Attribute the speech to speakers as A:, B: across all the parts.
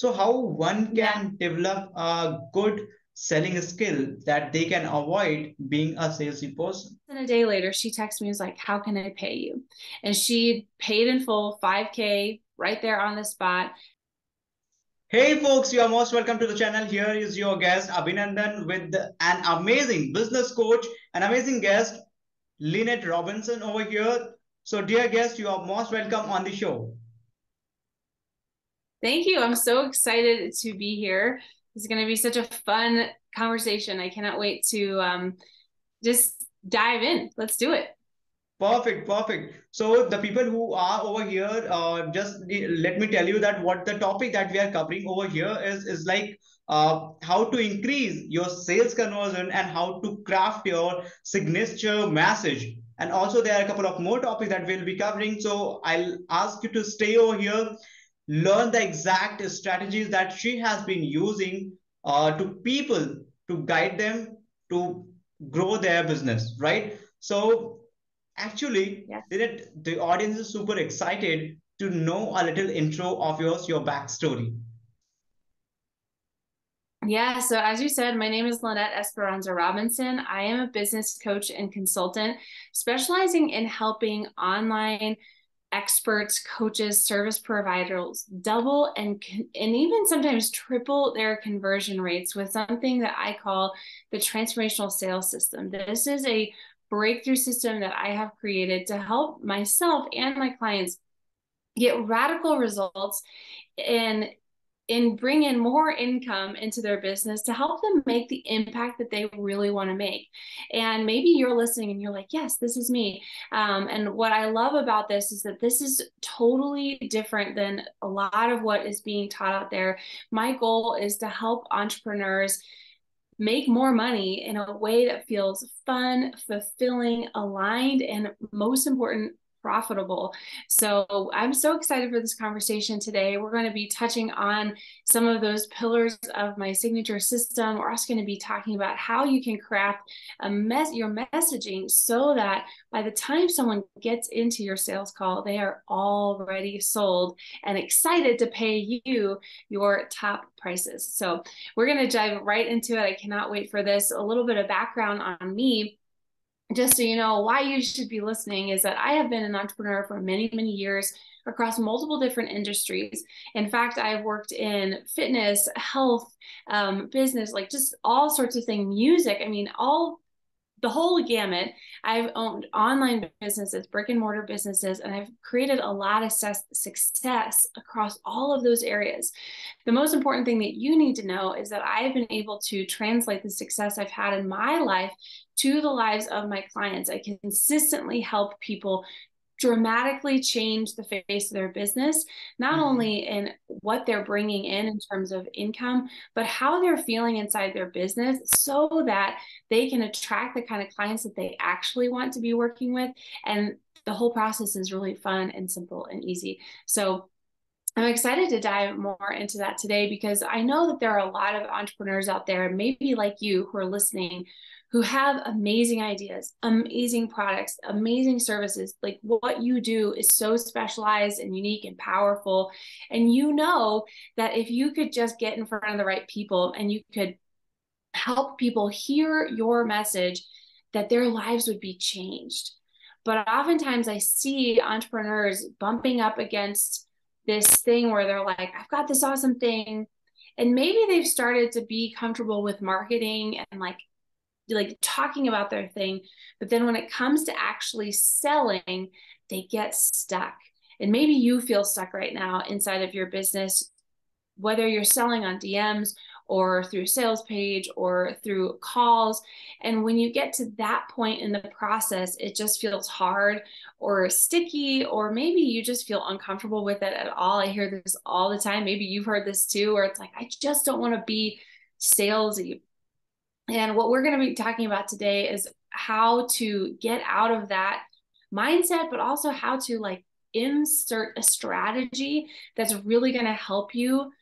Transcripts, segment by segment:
A: So how one
B: Yeah.
A: can develop a good selling skill that they can avoid being a salesy person.
B: And a day later, she texted me and was like, how can I pay you? And she paid in full 5K right there on the spot.
A: Hey folks, you are most welcome to the channel. Here is your guest Abhinandan with an amazing business coach, an amazing guest, Lynette Robinson over here. So dear guest, you are most welcome on the show.
B: Thank you. I'm so excited to be here. It's going to be such a fun conversation. I cannot wait to just dive in. Let's do it.
A: Perfect, perfect. So the people who are over here, just let me tell you that what the topic that we are covering over here is like how to increase your sales conversion and how to craft your signature message. And also there are a couple of more topics that we'll be covering. So I'll ask you to stay over here, learn the exact strategies that she has been using to people to guide them to grow their business, right? So actually,
B: Yeah.
A: the audience is super excited to know a little intro of yours, your backstory.
B: Yeah, so as you said, my name is Lynette Esperanza Robinson. I am a business coach and consultant specializing in helping online experts, coaches, service providers double and even sometimes triple their conversion rates with something that I call the transformational sales system. This is a breakthrough system that I have created to help myself and my clients get radical results in bring in more income into their business to help them make the impact that they really want to make. And maybe you're listening and you're like, yes, this is me. And what I love about this is that this is totally different than a lot of what is being taught out there. My goal is to help entrepreneurs make more money in a way that feels fun, fulfilling, aligned, and most important, profitable. So I'm so excited for this conversation today. We're going to be touching on some of those pillars of my signature system. We're also going to be talking about how you can craft your messaging so that by the time someone gets into your sales call, they are already sold and excited to pay you your top prices. So we're going to dive right into it. I cannot wait for this. A little bit of background on me, just so you know why you should be listening, is that I have been an entrepreneur for many, many years across multiple different industries. In fact, I've worked in fitness, health, business, like just all sorts of things, music. I mean, the whole gamut. I've owned online businesses, brick and mortar businesses, and I've created a lot of success across all of those areas. The most important thing that you need to know is that I have been able to translate the success I've had in my life to the lives of my clients. I consistently help people dramatically change the face of their business, not
A: Mhm.
B: only in what they're bringing in terms of income, but how they're feeling inside their business so that they can attract the kind of clients that they actually want to be working with. And the whole process is really fun and simple and easy. So I'm excited to dive more into that today because I know that there are a lot of entrepreneurs out there, maybe like you, who are listening, who have amazing ideas, amazing products, amazing services. Like what you do is so specialized and unique and powerful. And you know that if you could just get in front of the right people and you could help people hear your message, that their lives would be changed. But oftentimes I see entrepreneurs bumping up against this thing where they're like, I've got this awesome thing. And maybe they've started to be comfortable with marketing and like talking about their thing. But then when it comes to actually selling, they get stuck. And maybe you feel stuck right now inside of your business, whether you're selling on DMs or through sales page or through calls. And when you get to that point in the process, it just feels hard or sticky, or maybe you just feel uncomfortable with it at all. I hear this all the time. Maybe you've heard this too, where it's like, I just don't want to be salesy. And what we're going to be talking about today is how to get out of that mindset, but also how to like insert a strategy that's really going to help you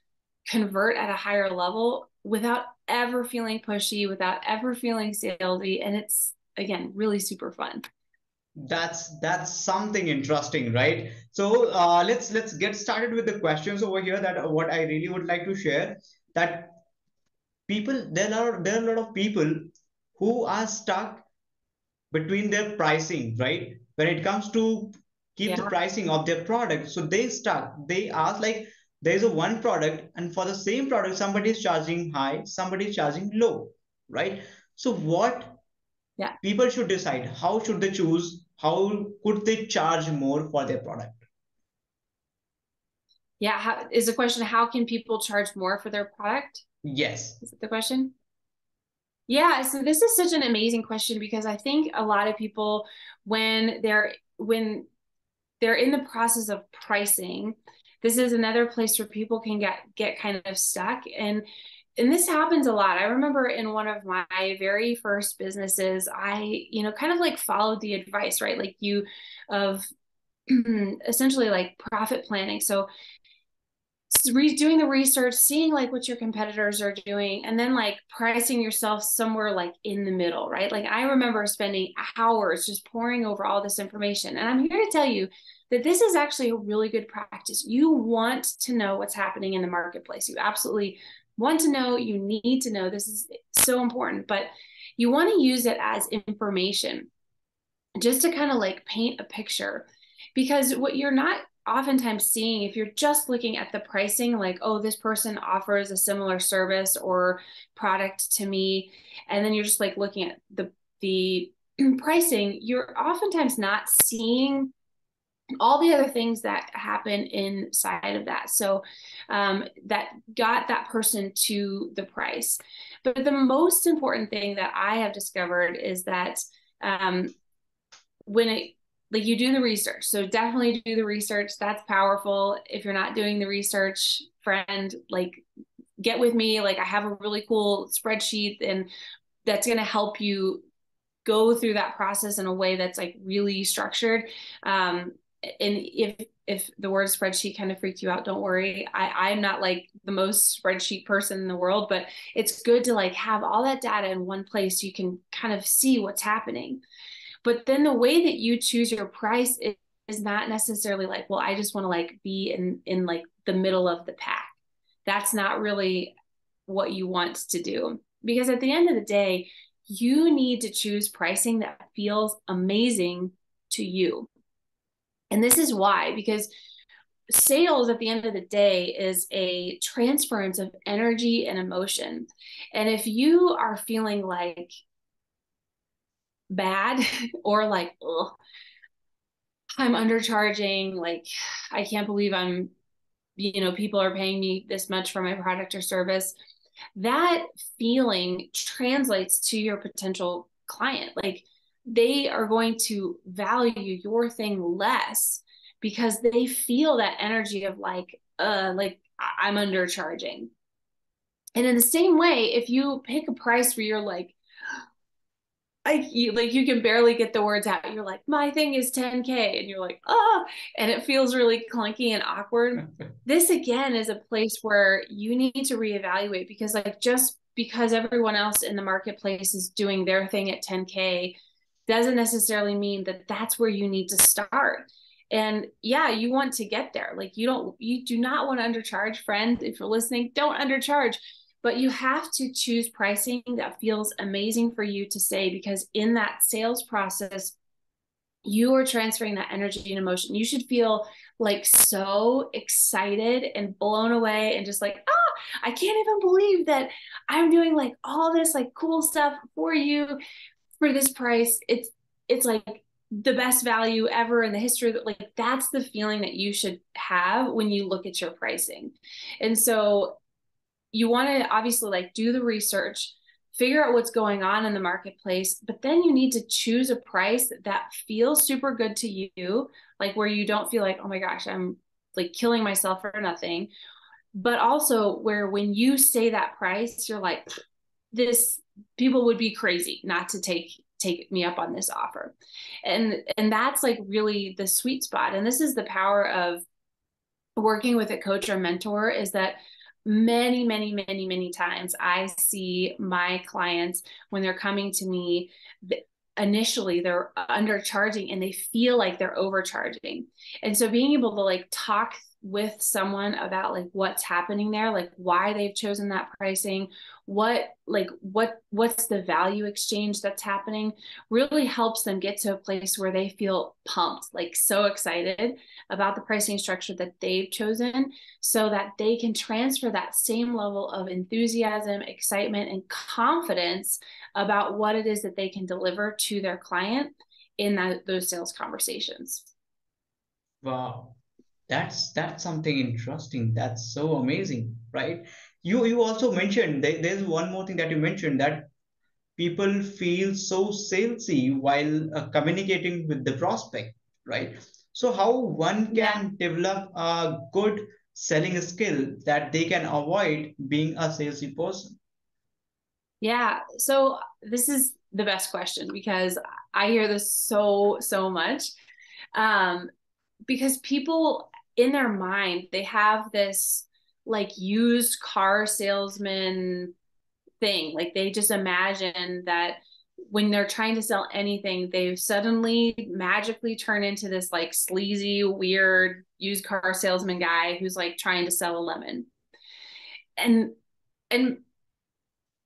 B: convert at a higher level without ever feeling pushy, without ever feeling salesy. And it's, again, really super fun.
A: That's something interesting, right? So let's get started with the questions over here. That what I really would like to share, that people, there are a lot of people who are stuck between their pricing, right? When it comes to keep the
B: Yeah.
A: pricing of their product, so they stuck. They ask like, there's a one product, and for the same product, somebody is charging high, somebody is charging low, right? So what
B: Yeah.
A: people should decide, how should they choose, how could they charge more for their product?
B: Yeah. How is the question, how can people charge more for their product?
A: Yes.
B: Is that the question? Yeah, so this is such an amazing question because I think a lot of people when they're in the process of pricing, this is another place where people can get kind of stuck, and this happens a lot. I remember in one of my very first businesses, I, kind of like followed the advice, right? Like you of essentially like profit planning. So doing the research, seeing like what your competitors are doing, and then like pricing yourself somewhere like in the middle, right? Like I remember spending hours just poring over all this information. And I'm here to tell you that this is actually a really good practice. You want to know what's happening in the marketplace. You absolutely want to know, you need to know. This is so important, but you want to use it as information just to kind of like paint a picture, because what you're not oftentimes seeing if you're just looking at the pricing, like, oh, this person offers a similar service or product to me, and then you're just like looking at the pricing, you're oftentimes not seeing all the other things that happen inside of that. So that got that person to the price. But the most important thing that I have discovered is that when it, like, you do the research. So definitely do the research. That's powerful. If you're not doing the research, friend, like, get with me. Like, I have a really cool spreadsheet, and that's going to help you go through that process in a way that's like really structured. And if the word spreadsheet kind of freaked you out, don't worry. I'm not like the most spreadsheet person in the world, but it's good to like have all that data in one place so you can kind of see what's happening. But then the way that you choose your price is not necessarily like, well, I just want to like be in like the middle of the pack. That's not really what you want to do, because at the end of the day, you need to choose pricing that feels amazing to you. And this is why, because sales at the end of the day is a transference of energy and emotion. And if you are feeling like bad or like, ugh, I'm undercharging, like, I can't believe people are paying me this much for my product or service, that feeling translates to your potential client. Like, they are going to value your thing less because they feel that energy of like I'm undercharging. And in the same way, if you pick a price where you're like, you can barely get the words out. You're like, my thing is 10K. And you're like, oh, and it feels really clunky and awkward. This again is a place where you need to reevaluate, because like, just because everyone else in the marketplace is doing their thing at 10K doesn't necessarily mean that that's where you need to start. And yeah, you want to get there. Like, you do not want to undercharge, friend. If you're listening, don't undercharge. But you have to choose pricing that feels amazing for you to say, because in that sales process, you are transferring that energy and emotion. You should feel like so excited and blown away and just like, I can't even believe that I'm doing like all this like cool stuff for you for this price. It's like the best value ever in the history. Like, that's the feeling that you should have when you look at your pricing. And so you want to obviously like do the research, figure out what's going on in the marketplace, but then you need to choose a price that feels super good to you, like where you don't feel like, oh my gosh, I'm like killing myself for nothing, but also where when you say that price, you're like, this, people would be crazy not to take me up on this offer. And that's like really the sweet spot. And this is the power of working with a coach or mentor, is that many, many, many, many times I see my clients when they're coming to me, initially they're undercharging and they feel like they're overcharging. And so being able to like talk with someone about like what's happening there, like why they've chosen that pricing, what's the value exchange that's happening, really helps them get to a place where they feel pumped, like so excited about the pricing structure that they've chosen, so that they can transfer that same level of enthusiasm, excitement, and confidence about what it is that they can deliver to their client in those sales conversations.
A: Wow. That's something interesting. That's so amazing, right? You also mentioned there's one more thing that you mentioned, that people feel so salesy while communicating with the prospect, right? So how one
B: Yeah.
A: can develop a good selling skill that they can avoid being a salesy person?
B: Yeah. So this is the best question because I hear this so much. Um, because people in their mind, they have this like used car salesman thing. Like they just imagine that when they're trying to sell anything, they suddenly magically turn into this like sleazy, weird used car salesman guy who's like trying to sell a lemon. And and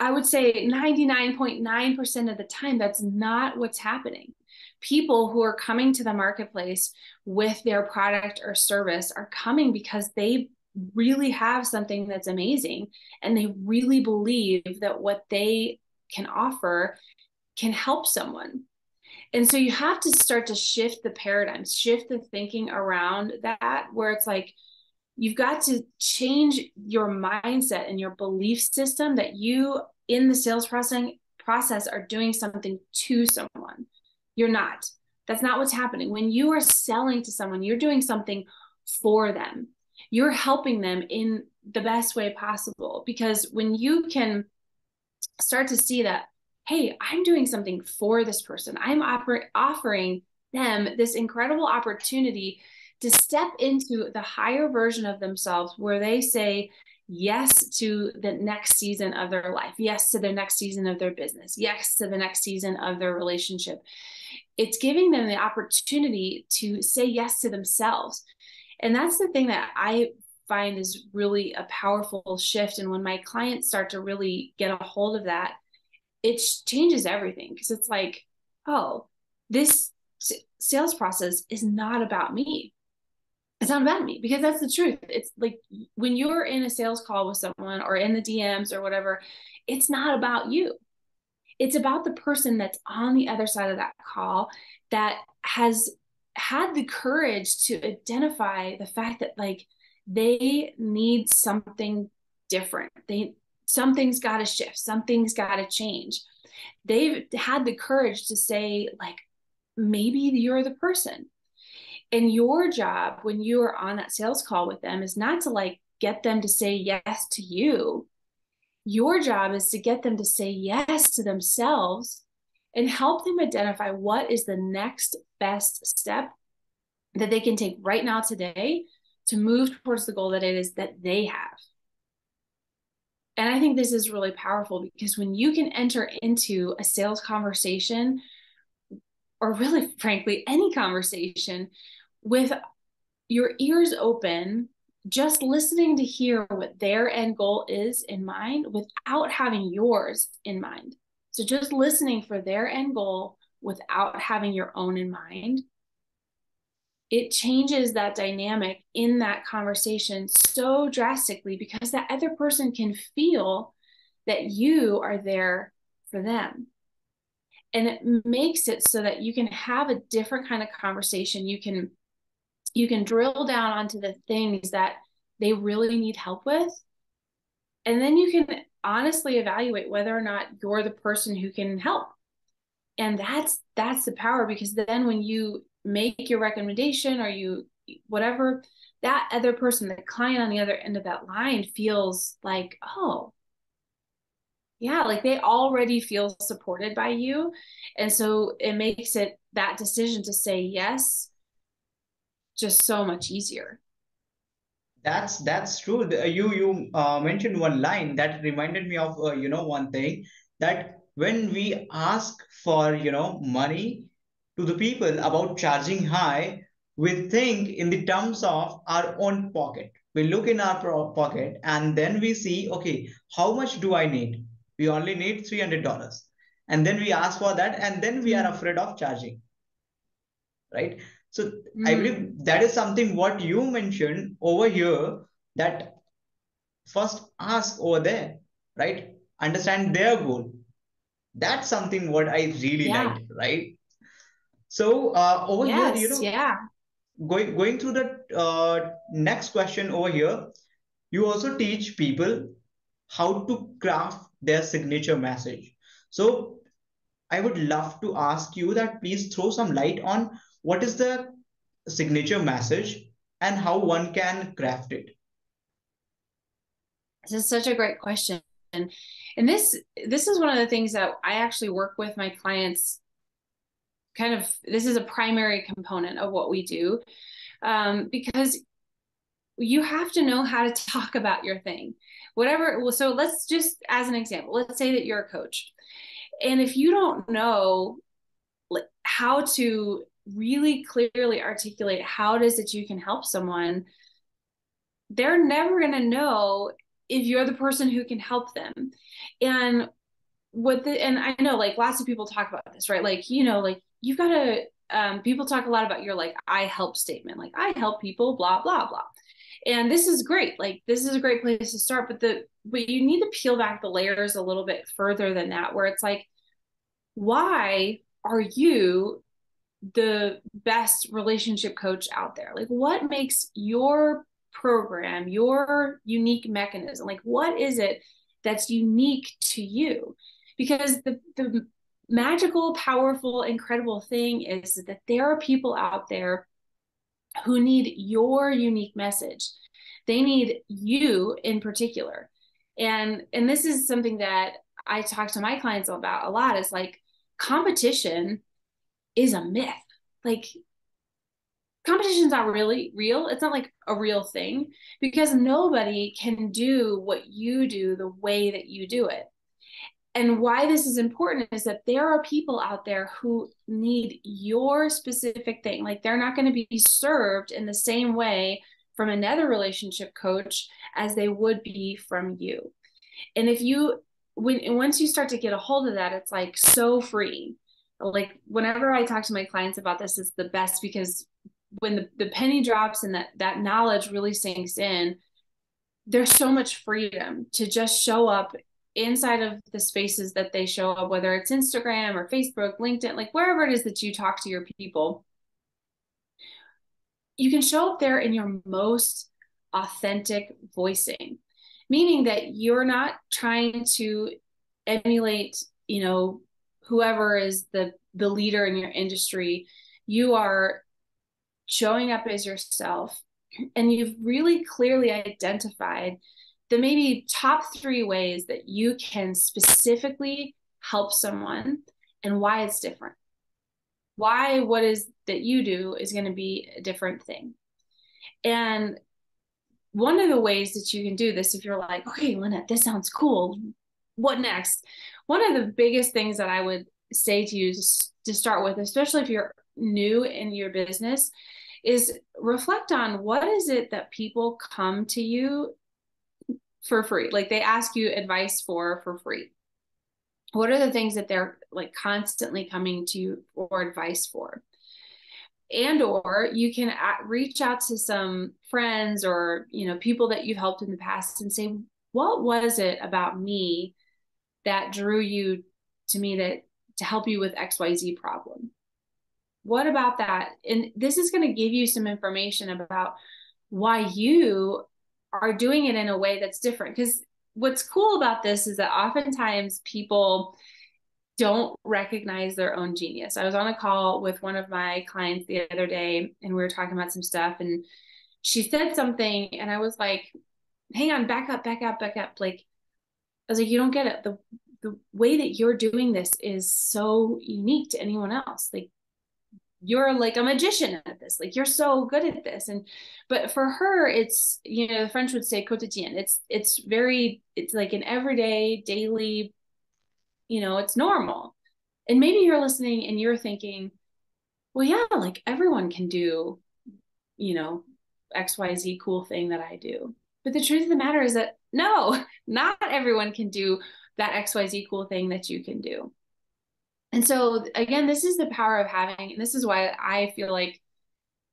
B: I would say 99.9% of the time, that's not what's happening. People who are coming to the marketplace with their product or service are coming because they really have something that's amazing and they really believe that what they can offer can help someone. And so you have to start to shift the paradigm, shift the thinking around that, where it's like, you've got to change your mindset and your belief system that you in the sales process are doing something to someone. You're not. That's not what's happening. When you are selling to someone, you're doing something for them. You're helping them in the best way possible. Because when you can start to see that, hey, I'm doing something for this person, I'm offering them this incredible opportunity to step into the higher version of themselves where they say yes to the next season of their life, yes to the next season of their business, yes to the next season of their relationship. It's giving them the opportunity to say yes to themselves. And that's the thing that I find is really a powerful shift. And when my clients start to really get a hold of that, it changes everything, because it's like, oh, this sales process is not about me. It's not about me, because that's the truth. It's like when you're in a sales call with someone or in the DMs or whatever, it's not about you. It's about the person that's on the other side of that call that has had the courage to identify the fact that like they need something different. Something's got to shift, something's got to change. They've had the courage to say like, maybe you're the person. And your job when you are on that sales call with them is not to like get them to say yes to you. Your job is to get them to say yes to themselves and help them identify what is the next best step that they can take right now today to move towards the goal that it is that they have. And I think this is really powerful, because when you can enter into a sales conversation, or really frankly any conversation, with your ears open, just listening to hear what their end goal is in mind without having yours in mind. So just listening for their end goal without having your own in mind, it changes that dynamic in that conversation so drastically, because that other person can feel that you are there for them. And it makes it so that you can have a different kind of conversation. You can drill down onto the things that they really need help with. And then you can honestly evaluate whether or not you're the person who can help. And that's the power, because then when you make your recommendation or you whatever, that other person, the client on the other end of that line, feels like, oh, yeah, like they already feel supported by you. And so it makes it, that decision to say yes, just so much easier.
A: That's true. You mentioned one line that reminded me of one thing, that when we ask for, money to the people about charging high, we think in the terms of our own pocket. We look in our pocket and then we see, okay, how much do I need? We only need $300. And then we ask for that and then we are
B: Mm.
A: afraid of charging, right? So I
B: Mm.
A: believe that is something what you mentioned over here, that first ask over there, right? Understand their goal. That's something what I really
B: Yeah.
A: liked, right? So over here,
B: Yes. Yeah.
A: going through the next question over here, you also teach people how to craft their signature message. So I would love to ask you that please throw some light on what is the signature message and how one can craft it.
B: This is such a great question. And this is one of the things that I actually work with my clients. Kind of, this is a primary component of what we do, because you have to know how to talk about your thing. Whatever. Well, so let's just, as an example, let's say that you're a coach. And if you don't know how to really clearly articulate how it is that you can help someone, they're never going to know if you're the person who can help them. And and I know like lots of people talk about this, right? Like, like you've got to, people talk a lot about your like, I help statement, like I help people, blah, blah, blah. And this is great. Like, this is a great place to start, but you need to peel back the layers a little bit further than that, where it's like, why are you the best relationship coach out there? Like, what makes your program, your unique mechanism, like, what is it that's unique to you? Because the magical, powerful, incredible thing is that there are people out there who need your unique message. They need you in particular. And this is something that I talk to my clients about a lot, is like, competition is a myth. Like, competition's not really real. It's not like a real thing, because nobody can do what you do the way that you do it. And why this is important is that there are people out there who need your specific thing. Like, they're not going to be served in the same way from another relationship coach as they would be from you. And once you start to get a hold of that, it's like so free. Like, whenever I talk to my clients about this, it's the best, because when the penny drops and that knowledge really sinks in, there's so much freedom to just show up inside of the spaces that they show up, whether it's Instagram or Facebook, LinkedIn, like wherever it is that you talk to your people. You can show up there in your most authentic voicing, meaning that you're not trying to emulate, whoever is the leader in your industry. You are showing up as yourself, and you've really clearly identified the maybe top 3 ways that you can specifically help someone and why it's different. Why what is that you do is going to be a different thing. And one of the ways that you can do this, if you're like, okay, Lynette, this sounds cool, what next? One of the biggest things that I would say to you to start with, especially if you're new in your business, is reflect on what is it that people come to you for free. Like, they ask you advice for free. What are the things that they're like constantly coming to you for advice for? And or you can reach out to some friends or people that you've helped in the past and say, what was it about me that drew you to me to help you with XYZ problem? What about that? And this is going to give you some information about why you are doing it in a way that's different. Because what's cool about this is that oftentimes people don't recognize their own genius. I was on a call with one of my clients the other day, and we were talking about some stuff, and she said something, and I was like, hang on, back up, back up, back up. Like, I was like, you don't get it. The way that you're doing this is so unique to anyone else. Like, you're like a magician at this. Like, you're so good at this. But for her, it's, the French would say quotidien. It's like an everyday, daily, it's normal. And maybe you're listening and you're thinking, well, yeah, like everyone can do, XYZ cool thing that I do. But the truth of the matter is that no, not everyone can do that XYZ cool thing that you can do. And so again, this is the power of having, and this is why I feel like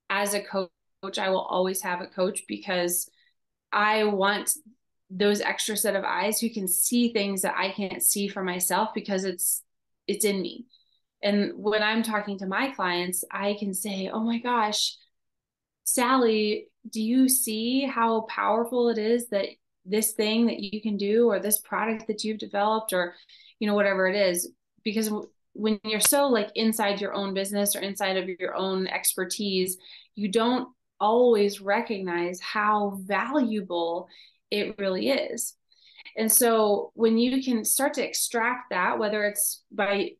B: as a coach, I will always have a coach, because I want those extra set of eyes who can see things that I can't see for myself, because it's in me. And when I'm talking to my clients, I can say, oh my gosh, Sally, do you see how powerful it is that this thing that you can do, or this product that you've developed, or, whatever it is? Because when you're so like inside your own business or inside of your own expertise, you don't always recognize how valuable it really is. And so when you can start to extract that, whether it's by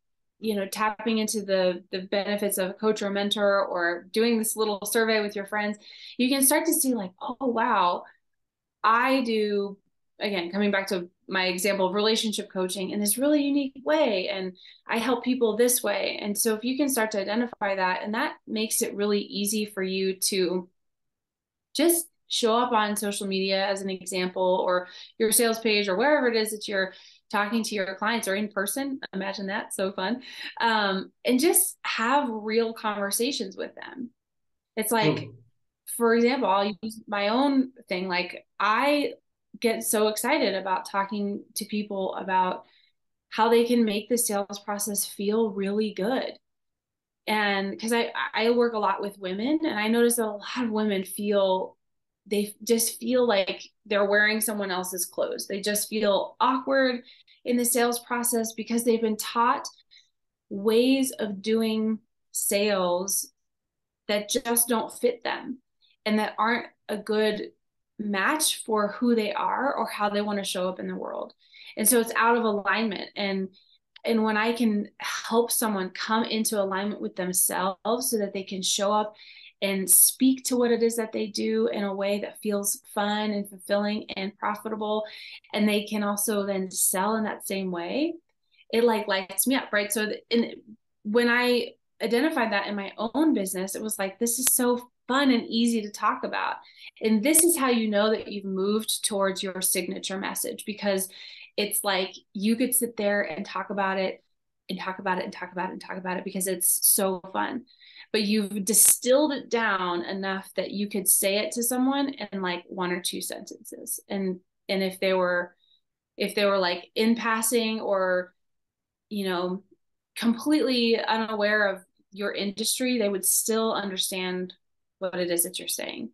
B: tapping into the benefits of a coach or a mentor, or doing this little survey with your friends, you can start to see like, oh wow, I do, again, coming back to my example of relationship coaching in this really unique way, and I help people this way. And so if you can start to identify that, and that makes it really easy for you to just show up on social media as an example, or your sales page, or wherever it is that you're talking to your clients, or in person. Imagine that, so fun. And just have real conversations with them. It's like, for example, I'll use my own thing. Like, I get so excited about talking to people about how they can make the sales process feel really good. And because I work a lot with women, and I notice that a lot of women they just feel like they're wearing someone else's clothes. They just feel awkward in the sales process because they've been taught ways of doing sales that just don't fit them, and that aren't a good match for who they are or how they want to show up in the world. And so it's out of alignment. And when I can help someone come into alignment with themselves so that they can show up and speak to what it is that they do in a way that feels fun and fulfilling and profitable, and they can also then sell in that same way, it like lights me up, right? So when I identified that in my own business, it was like, this is so fun and easy to talk about. And this is how you know that you've moved towards your signature message, because it's like you could sit there and talk about it and talk about it and talk about it and talk about it because it's so fun. But you've distilled it down enough that you could say it to someone in like 1 or 2 sentences. And if they were like in passing, or, completely unaware of your industry, they would still understand what it is that you're saying.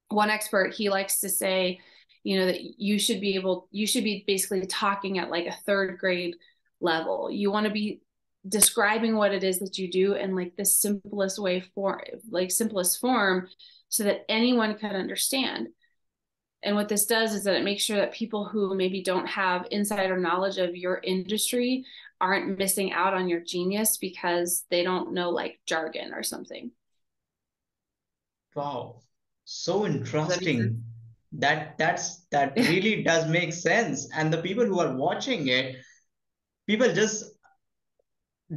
B: One expert, he likes to say, that you should be basically talking at like a 3rd grade level. You want to be describing what it is that you do in like the simplest form, so that anyone can understand. And what this does is that it makes sure that people who maybe don't have insider knowledge of your industry aren't missing out on your genius because they don't know like jargon or something.
A: Wow, so interesting. That really does make sense. And the people who are watching it, people just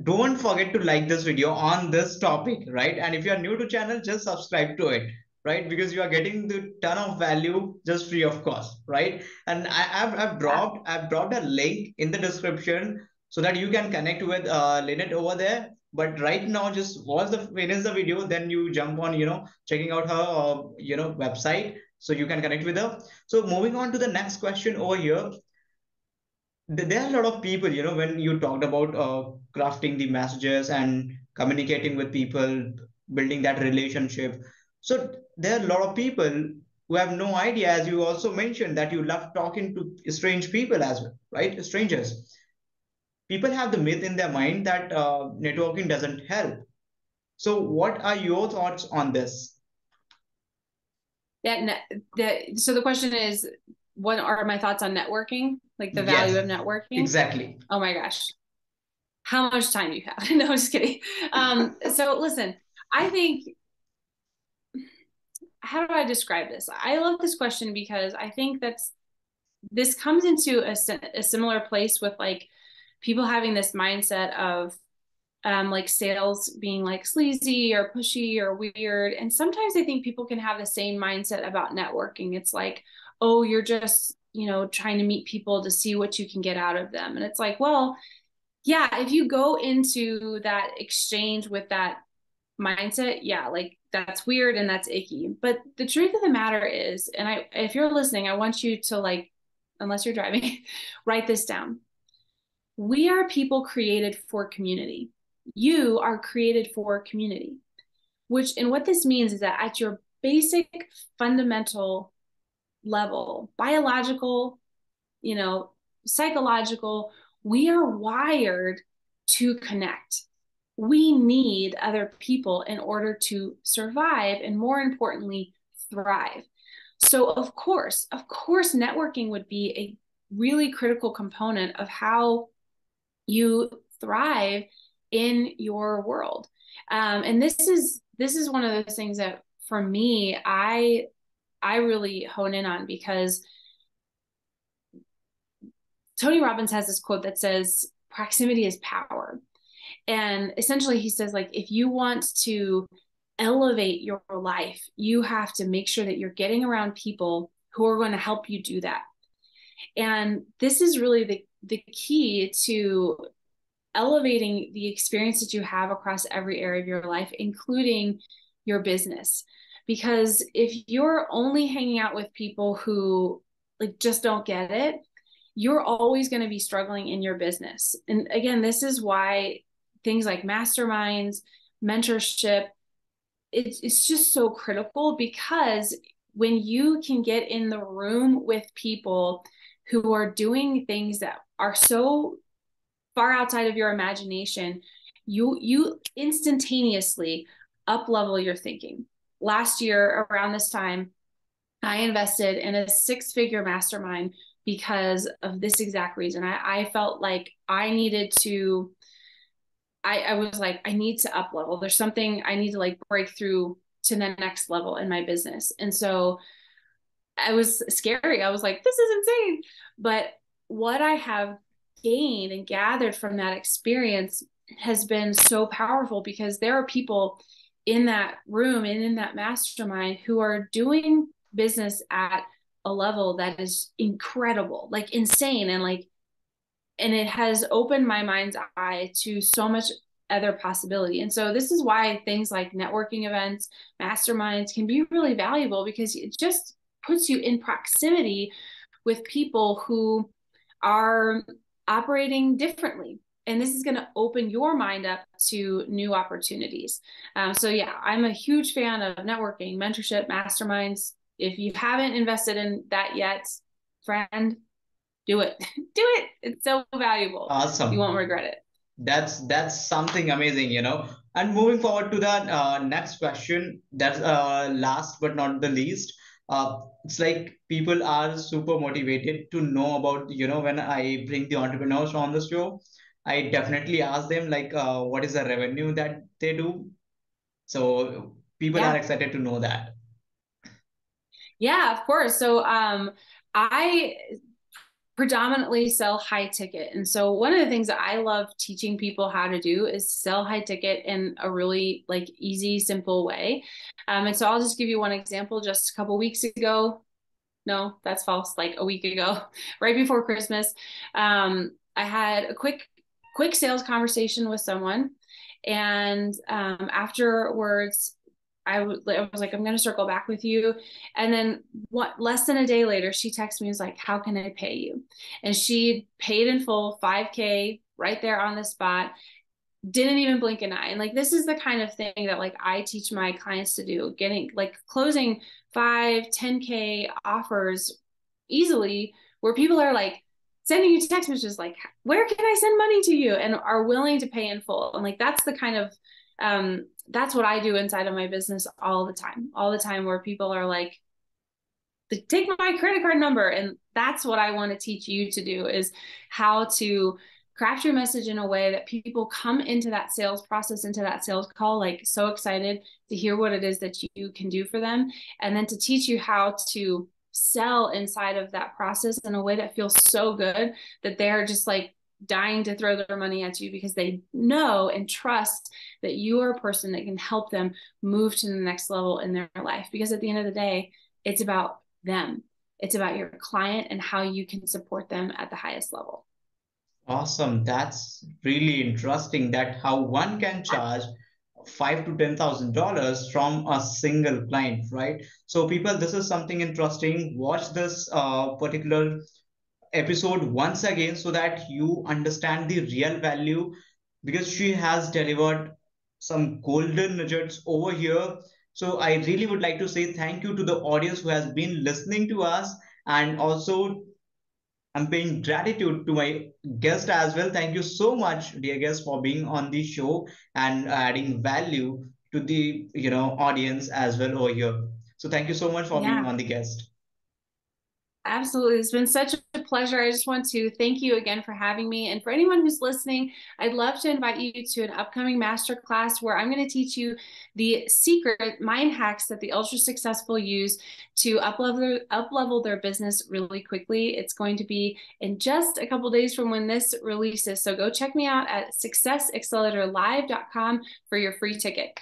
A: don't forget to like this video on this topic, right? And if you are new to channel, just subscribe to it, right? Because you are getting the ton of value just free of cost, right? And I've dropped a link in the description so that you can connect with Lynette over there. But right now, just finish the video, then you jump on, checking out her, website, so you can connect with her. So moving on to the next question over here. There are a lot of people, when you talked about crafting the messages and communicating with people, building that relationship. So there are a lot of people who have no idea, as you also mentioned, that you love talking to strange people as well, right? Strangers. People have the myth in their mind that networking doesn't help. So what are your thoughts on this?
B: So the question is, what are my thoughts on networking? Like the value of networking?
A: Exactly.
B: Oh my gosh. How much time do you have? No, I'm just kidding. So listen, I think, how do I describe this? I love this question because I think this comes into a similar place with like people having this mindset of like sales being like sleazy or pushy or weird. And sometimes I think people can have the same mindset about networking. It's like, oh, you're just, trying to meet people to see what you can get out of them. And it's like, well, yeah, if you go into that exchange with that mindset, yeah, like that's weird and that's icky. But the truth of the matter is, and if you're listening, I want you to, like, unless you're driving, write this down. We are people created for community. You are created for community, and what this means is that at your basic fundamental level, biological, psychological, we are wired to connect. We need other people in order to survive and, more importantly, thrive. So of course, networking would be a really critical component of how you thrive in your world. And this is one of those things that for me, I really hone in on, because Tony Robbins has this quote that says, proximity is power. And essentially he says, like, if you want to elevate your life, you have to make sure that you're getting around people who are going to help you do that. And this is really the key to elevating the experience that you have across every area of your life, including your business. Because if you're only hanging out with people who, like, just don't get it, you're always going to be struggling in your business. And again, this is why things like masterminds, mentorship, it's just so critical, because when you can get in the room with people who are doing things that are so far outside of your imagination, you instantaneously up level your thinking. Last year around this time, I invested in a 6-figure mastermind because of this exact reason. I felt like I needed to, I was like, I need to up level. There's something I need to, like, break through to the next level in my business. And so I was scary. I was like, this is insane. But what I have gained and gathered from that experience has been so powerful, because there are people in that room and in that mastermind who are doing business at a level that is incredible, like insane. And it has opened my mind's eye to so much other possibility. And so this is why things like networking events, masterminds can be really valuable, because it just puts you in proximity with people who are operating differently. And this is going to open your mind up to new opportunities. So yeah, I'm a huge fan of networking, mentorship, masterminds. If you haven't invested in that yet, friend, do it. Do it. It's so valuable.
A: Awesome.
B: You won't regret it.
A: That's something amazing. And moving forward to the next question, that's last but not the least. It's like people are super motivated to know about, when I bring the entrepreneurs on the show, I definitely ask them, like, what is the revenue that they do? So people are excited to know that.
B: Yeah, of course. So I predominantly sell high ticket. And so one of the things that I love teaching people how to do is sell high ticket in a really, like, easy, simple way. And so I'll just give you one example. Just a couple weeks ago, no, that's false, like a week ago, right before Christmas, I had a quick sales conversation with someone. And afterwards, I was like, I'm going to circle back with you. And then less than a day later, she texted me and was like, how can I pay you? And she paid in full, $5,000 right there on the spot. Didn't even blink an eye. And, like, this is the kind of thing that, like, I teach my clients to do, closing 5, 10K offers easily, where people are like sending you text messages like, where can I send money to you? And are willing to pay in full. And, like, that's the kind of, that's what I do inside of my business all the time, where people are like, take my credit card number. And that's what I want to teach you to do, is how to craft your message in a way that people come into that sales process, into that sales call, like, so excited to hear what it is that you can do for them. And then to teach you how to sell inside of that process in a way that feels so good that they're just like, dying to throw their money at you because they know and trust that you are a person that can help them move to the next level in their life. Because at the end of the day, it's about them. It's about your client and how you can support them at the highest level.
A: Awesome. That's really interesting that how one can charge five to $10,000 from a single client, right? So people, this is something interesting. Watch this particular episode once again so that you understand the real value, because she has delivered some golden nuggets over here. So I really would like to say thank you to the audience who has been listening to us, and also I'm paying gratitude to my guest as well. Thank you so much, dear guest, for being on the show and adding value to the audience as well over here. So thank you so much for being
B: Yeah.
A: on the guest.
B: Absolutely. It's been such a pleasure. I just want to thank you again for having me. And for anyone who's listening, I'd love to invite you to an upcoming masterclass where I'm going to teach you the secret mind hacks that the ultra successful use to up-level their business really quickly. It's going to be in just a couple days from when this releases. So go check me out at successacceleratorlive.com for your free ticket.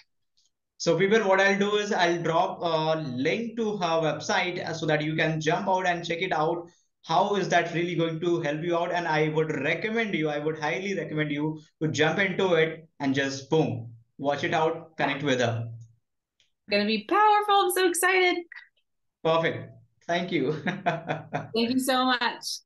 A: So people, what I'll do is I'll drop a link to her website so that you can jump out and check it out. How is that really going to help you out? And I would highly recommend you to jump into it and just boom, watch it out, connect with her.
B: Going to be powerful. I'm so excited.
A: Perfect. Thank you.
B: Thank you so much.